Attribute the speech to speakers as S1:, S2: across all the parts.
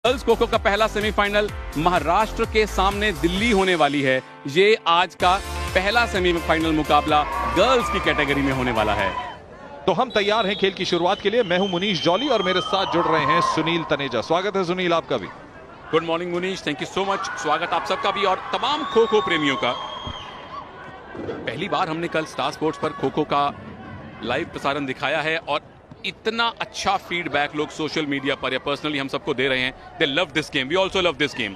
S1: Girls kho kho का पहला semifinal Maharashtra के सामने दिल्ली होने वाली है। ये आज का पहला सेमीफाइनल मुकाबला गर्ल्स की कैटेगरी में होने वाला है।
S2: तो हम तैयार हैं खेल की शुरुआत के लिए। मैं हूं मुनीश जॉली और मेरे साथ जुड़ रहे हैं सुनील तनेजा। स्वागत है सुनील आपका भी।
S1: Good morning Munish, thank you so much. स्वागत आप सबका भी और तमाम खो खो प्रेमियों का। पहली बार हमने कल स्टार स्पोर्ट्स पर खो खो का लाइव प्रसारण दिखाया है और इतना अच्छा फीडबैक लोग सोशल मीडिया पर या पर्सनली हम सबको दे रहे हैं। They love this game, we also love this game.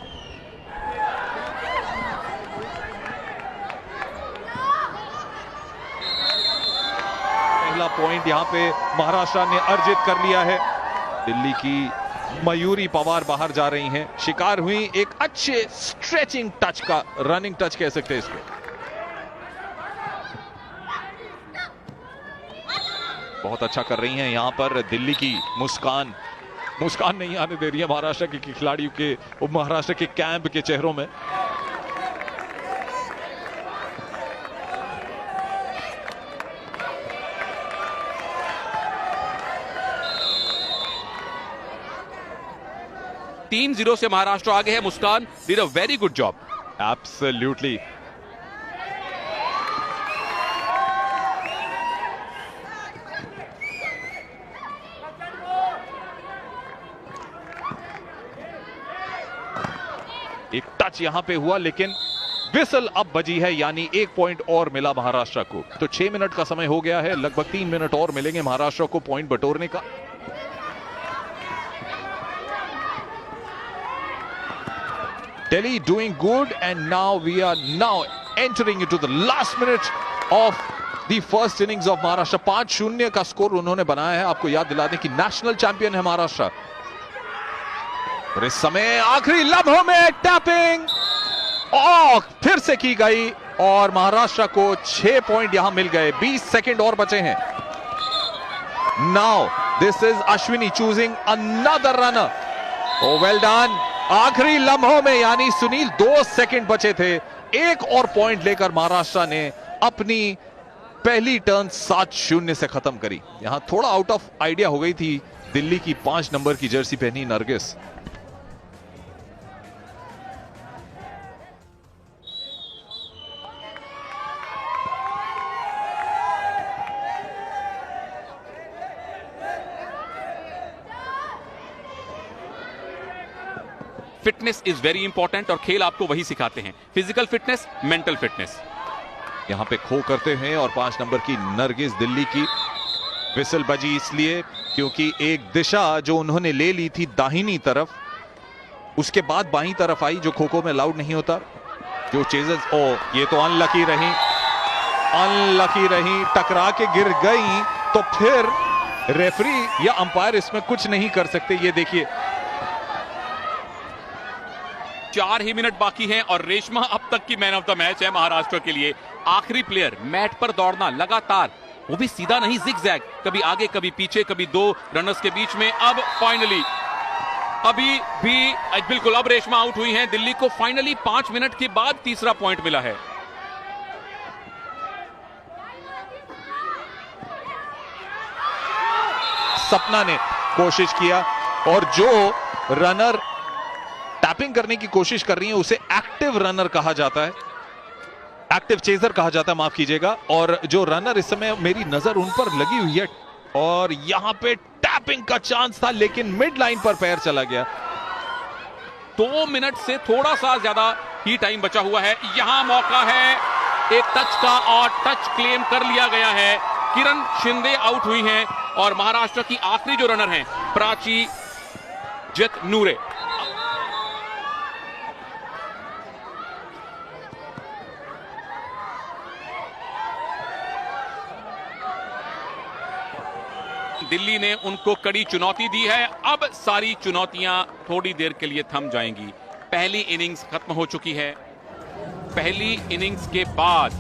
S2: पहला पॉइंट यहां पे महाराष्ट्र ने अर्जित कर लिया है। दिल्ली की मयूरी पवार बाहर जा रही हैं, शिकार हुई एक अच्छे स्ट्रेचिंग टच का, रनिंग टच कह सकते हैं इसको। बहुत अच्छा कर रही हैं यहां पर दिल्ली की मुस्कान नहीं आने दे रही है महाराष्ट्र के खिलाड़ियों के, महाराष्ट्र के कैंप के चेहरों में।
S1: टीम 0 से महाराष्ट्र आगे है। Muskan did a very good job.
S2: Absolutely. एक टच यहां पे हुआ लेकिन विसल अब बजी है, यानी एक पॉइंट और मिला महाराष्ट्र को। तो 6 मिनट का समय हो गया है, लगभग 3 मिनट और मिलेंगे महाराष्ट्र को पॉइंट बटोरने का। Delhi doing good and now we are now entering into the last minute of the first innings of Maharashtra। 5-0 का स्कोर उन्होंने बनाया है। आपको याद दिला दें कि नेशनल चैंपियन है महाराष्ट्र। और इस समय आखिरी लम्हों में टैपिंग और फिर से की गई और महाराष्ट्र को 6 पॉइंट यहां मिल गए। 20 सेकंड और बचे हैं। Now this is Ashwini choosing another runner. Oh well done. आखिरी लम्हों में, यानी सुनील 2 सेकंड बचे थे, एक और पॉइंट लेकर महाराष्ट्र ने अपनी पहली टर्न 7-0 से खत्म करी। यहां थोड़ा आउट ऑफ आइडिया हो गई थी दिल्ली की 5 नंबर की जर्सी पहनी Nargis.
S1: Fitness is very important और खेल आपको वही सिखाते हैं, फिजिकल फिटनेस, मेंटल फिटनेस।
S2: यहां पे खो करते हैं और 5 नंबर की नरगिस दिल्ली की। विसल बजी इसलिए क्योंकि एक दिशा जो उन्होंने ले ली थी दाहिनी तरफ, उसके बाद बाईं तरफ आई, जो खो खो में अलाउड नहीं होता। जो चेजर्स, ये तो अनलकी रही, टकरा के गिर गई। तो फिर रेफरी या अंपायर इसमें कुछ नहीं कर सकते। ये देखिए
S1: 4 ही मिनट बाकी हैं और रेशमा अब तक की मैन ऑफ द मैच है महाराष्ट्र के लिए। आखिरी प्लेयर, मैट पर दौड़ना लगातार, वो भी सीधा नहीं, जिगजैग, कभी आगे कभी पीछे, कभी 2 रनर्स के बीच में। अब फाइनली अभी भी बिल्कुल अब रेशमा आउट हुई हैं। दिल्ली को फाइनली 5 मिनट के बाद तीसरा पॉइंट मिला है।
S2: सपना ने कोशिश किया और जो रनर टैपिंग करने की कोशिश कर रही है उसे एक्टिव रनर कहा जाता है, एक्टिव चेजर कहा जाता है, माफ कीजिएगा। और जो रनर इस समय मेरी नजर उन पर लगी हुई है और यहां पे टैपिंग का चांस था लेकिन मिड लाइन पर पैर चला गया।
S1: 2 मिनट से थोड़ा सा ज्यादा ही टाइम बचा हुआ है। यहां मौका है एक टच का और टच क्लेम कर लिया गया है। किरण शिंदे आउट हुई हैं और महाराष्ट्र की आखिरी जो रनर हैं प्राची जतनूरे। दिल्ली ने उनको कड़ी चुनौती दी है। अब सारी चुनौतियां थोड़ी देर के लिए थम जाएंगी। पहली इनिंग्स खत्म हो चुकी है। पहली इनिंग्स के बाद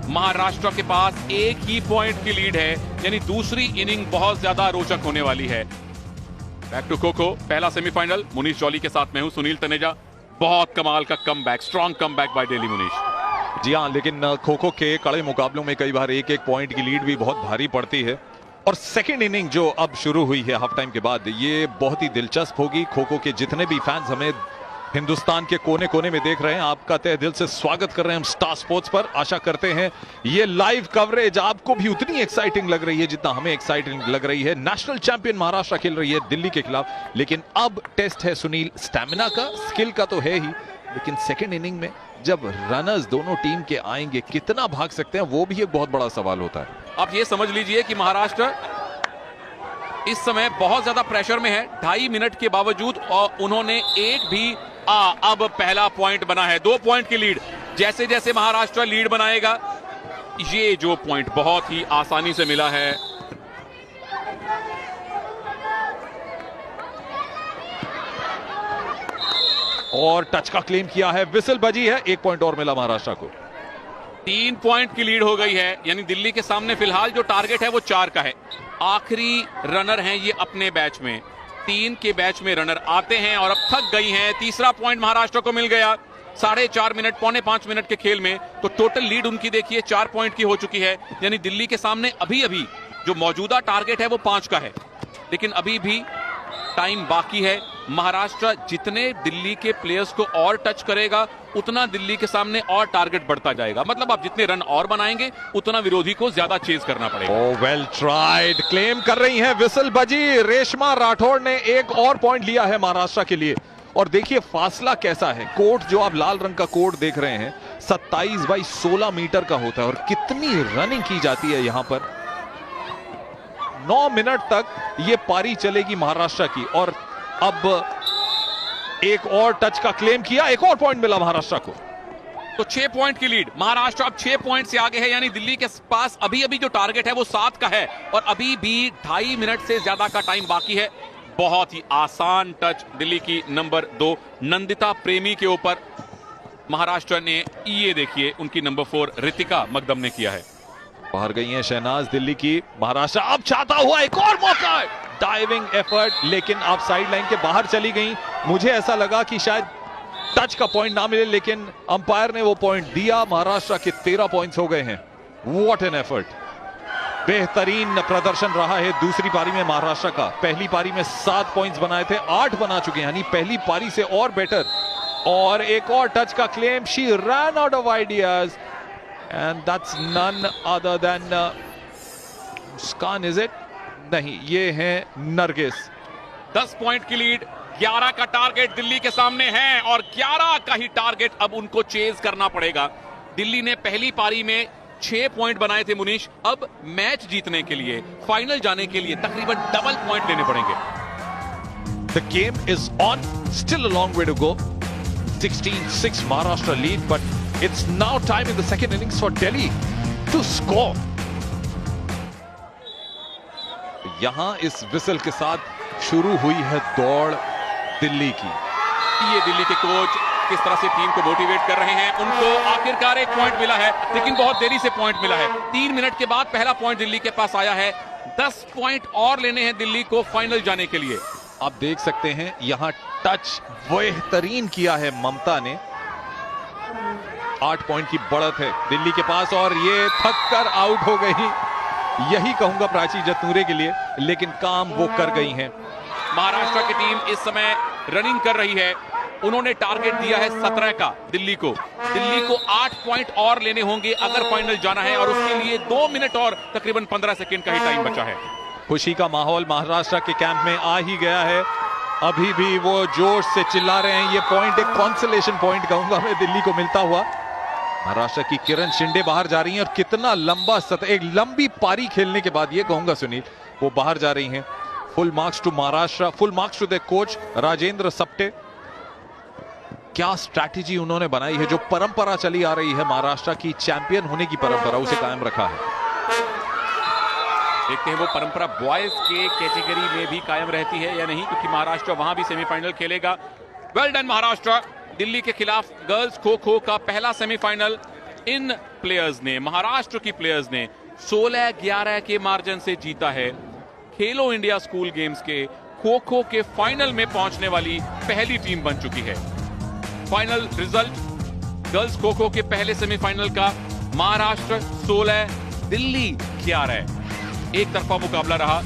S1: महाराष्ट्र के पास एक ही पॉइंट की लीड है, यानी दूसरी इनिंग बहुत ज्यादा रोचक होने वाली है। बैक टू खो खो, पहला सेमीफाइनल। मुनीश जॉली के साथ मैं हूं सुनील तनेजा। बहुत कमाल का comeback, strong comeback by Delhi Munish.
S2: जी हां, लेकिन खो खो के कड़े मुकाबलों में कई बार एक-एक पॉइंट की लीड भी बहुत भारी पड़ती है। और सेकेंड इनिंग जो अब शुरू हुई है हाफ टाइम के बाद, ये बहुत ही दिलचस्प होगी। खो खो के जितने भी फैंस हमें हिंदुस्तान के कोने कोने में देख रहे हैं, आपका तहे दिल से स्वागत कर रहे हैं हम स्टार स्पोर्ट्स पर। आशा करते हैं ये लाइव कवरेज आपको भी उतनी एक्साइटिंग लग रही है जितना हमें एक्साइटिंग लग रही है। नेशनल चैंपियन महाराष्ट्र खेल रही है दिल्ली के खिलाफ, लेकिन अब टेस्ट है सुनील स्टैमिना का, स्किल का तो है ही, लेकिन सेकेंड इनिंग में जब रनर्स दोनों टीम के आएंगे कितना भाग सकते हैं वो भी एक बहुत बड़ा सवाल होता है।
S1: आप ये समझ लीजिए कि महाराष्ट्र इस समय बहुत ज्यादा प्रेशर में है 2.5 मिनट के बावजूद, और उन्होंने एक भी अब पहला पॉइंट बना है, 2 पॉइंट की लीड। जैसे जैसे महाराष्ट्र लीड बनाएगा, ये जो पॉइंट बहुत ही आसानी से मिला है।
S2: और टच का क्लेम किया है, विसल बजी है, 1 पॉइंट और मिला महाराष्ट्र को।
S1: 3 पॉइंट की लीड हो गई है, यानी दिल्ली के सामने फिलहाल जो टारगेट है वो 4 का है। आखिरी रनर हैं ये अपने बैच में, 3 के बैच में रनर आते हैं और अब थक गई हैं। तीसरा पॉइंट महाराष्ट्र को मिल गया 4.5 मिनट, 4.25 मिनट के खेल में, तो टोटल लीड उनकी देखिए 4 पॉइंट की हो चुकी है। यानी दिल्ली के सामने अभी अभी जो मौजूदा टारगेट है वो 5 का है, लेकिन अभी भी टाइम बाकी है। महाराष्ट्र जितने दिल्ली के प्लेयर्स को और टच करेगा उतना दिल्ली के सामने और टारगेट बढ़ता जाएगा। मतलब आप जितने रन और बनाएंगे उतना विरोधी को ज्यादा चेज करना पड़ेगा।
S2: ओह वेल ट्राइड, क्लेम कर रही हैं, विसल बजी। रेशमा राठौड़ ने एक और पॉइंट लिया है महाराष्ट्र के लिए। और देखिए फासला कैसा है, कोर्ट जो आप लाल रंग का कोर्ट देख रहे हैं 27/16 मीटर का होता है, और कितनी रनिंग की जाती है यहां पर। 9 मिनट तक ये पारी चलेगी महाराष्ट्र की, और अब एक और टच का क्लेम किया, एक और पॉइंट मिला महाराष्ट्र को।
S1: तो 6 पॉइंट की लीड, महाराष्ट्र अब 6 पॉइंट से आगे है। यानी दिल्ली के पास अभी अभी जो टारगेट है वो 7 का है, और अभी भी 2.5 मिनट से ज्यादा का टाइम बाकी है। बहुत ही आसान टच दिल्ली की नंबर 2 नंदिता प्रेमी के ऊपर महाराष्ट्र ने, ये देखिए उनकी नंबर 4 रितिका मकदम ने किया है।
S2: बाहर गई है शहनाज दिल्ली की। महाराष्ट्र अब चाहता हुआ एक और मौका, डाइविंग एफर्ट, लेकिन आप साइड लाइन के बाहर चली गई। मुझे ऐसा लगा कि शायद टच का पॉइंट ना मिले, लेकिन अंपायर ने वो पॉइंट दिया। महाराष्ट्र के 13 पॉइंट्स हो गए हैं। व्हाट एन एफर्ट, बेहतरीन प्रदर्शन रहा है दूसरी पारी में महाराष्ट्र का। पहली पारी में 7 पॉइंट्स बनाए थे, 8 बना चुके हैं, यानी पहली पारी से और बेटर। और एक और टच का claim, she run out of ideas, and that's none other than Muskan, is it? नहीं, ये है नरगिस।
S1: 10 पॉइंट की लीड, 11 का टारगेट दिल्ली के सामने है, और 11 का ही टारगेट अब उनको चेज करना पड़ेगा। दिल्ली ने पहली पारी में 6 पॉइंट बनाए थे मुनीश, अब मैच जीतने के लिए, फाइनल जाने के लिए तकरीबन डबल पॉइंट लेने पड़ेंगे।
S2: The game is on, still a long way to go. 16-6 Maharashtra lead, but it's now time in the second innings for Delhi to score. यहां इस विसल के साथ शुरू हुई है दौड़ दिल्ली की।
S1: ये दिल्ली के कोच किस तरह से टीम को मोटिवेट कर रहे हैं। उनको आखिरकार एक पॉइंट मिला है, लेकिन बहुत देरी से पॉइंट मिला है। 3 मिनट के बाद पहला पॉइंट दिल्ली के पास आया है। 10 पॉइंट और लेने हैं दिल्ली को फाइनल जाने के लिए।
S2: आप देख सकते हैं यहां टच बेहतरीन किया है ममता ने। 8 पॉइंट की बढ़त है दिल्ली के पास, और ये थक कर आउट हो गई। यही कहूंगा प्राची जतनूरे के लिए, लेकिन काम वो कर गई हैं।
S1: महाराष्ट्र की टीम इस समय रनिंग कर रही है। उन्होंने टारगेट दिया है 17 का दिल्ली को। दिल्ली को 8 पॉइंट और लेने होंगे अगर फाइनल जाना है, और उसके लिए 2 मिनट और तकरीबन 15 सेकंड का ही टाइम बचा है।
S2: खुशी का माहौल महाराष्ट्र के कैंप में आ ही गया है। अभी भी वो जोश से चिल्ला रहे हैं। ये पॉइंट एक कॉन्सोलेशन पॉइंट कहूंगा मैं दिल्ली को मिलता हुआ। महाराष्ट्र की किरण शिंदे बाहर जा रही हैं, और कितना लंबा एक लंबी पारी खेलने के बाद ये कहूंगा सुनील वो बाहर जा रही हैं। Full marks to Maharashtra, full marks to the coach Rajendra Sapte. क्या स्ट्रैटेजी उन्होंने बनाई है, जो परंपरा चली आ रही है महाराष्ट्र की, चैंपियन होने की परंपरा, उसे कायम रखा है।
S1: देखते हैं वो परंपरा बॉयज के कैटेगरी में भी कायम रहती है या नहीं, क्योंकि महाराष्ट्र वहां भी सेमीफाइनल खेलेगा। Well done Maharashtra. दिल्ली के खिलाफ गर्ल्स खो खो का पहला सेमीफाइनल इन प्लेयर्स ने, महाराष्ट्र की प्लेयर्स ने 16-11 के मार्जिन से जीता है। खेलो इंडिया स्कूल गेम्स के खो खो के फाइनल में पहुंचने वाली पहली टीम बन चुकी है। Final result girls kho kho के पहले सेमीफाइनल का, महाराष्ट्र 16, दिल्ली 11। एक तरफा मुकाबला रहा।